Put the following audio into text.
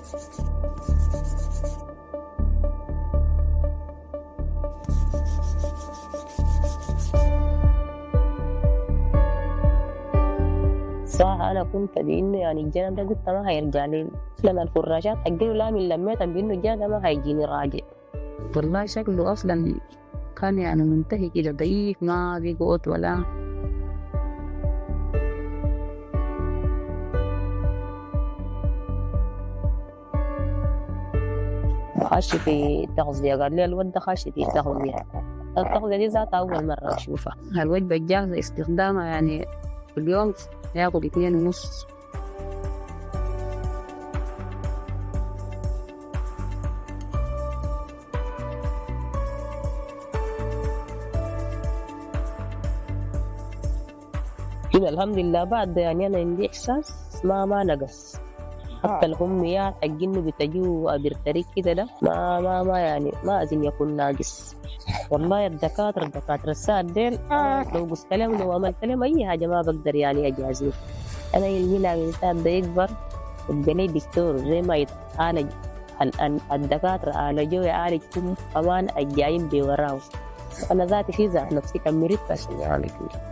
صح. أنا كنت بإنه يعني الجنب ده قُلت ما هيرجع لي، أصلًا الفراشات حقّي لا من لمّيتهم بإنه الجنب ده ما هيجيني راجع. والله شكله أصلًا كان يعني منتهي كده ضعيف ما بيقعد ولا. خَش في تغذية، قال لي الواد ده خَش في تغذية، التغذية دي ذاتها أول مرّة أشوفها. الوجبة الجاهزة استخدامها يعني في اليوم ياكل 2.5. كده الحمد لله بعد يعني أنا عندي إحساس ما نقص، حتى الهميات حق إنه بتجوع بيرترك كده ده ما يعني ما أظن يكون ناقص. والله الدكاترة الساعة ديل لو قُلت لهم لو عملت لهم أي حاجة ما باقدر يعني أجازيهم. أنا يلمي لي الإنسان ده يكبر يبقى لي دكتور زي ما يتعالج الدكاترة عالجوه يعالجهم كمان الجايين بوراه. أنا ذاتي في ذات نفسي كمّرت عشان يعالجني.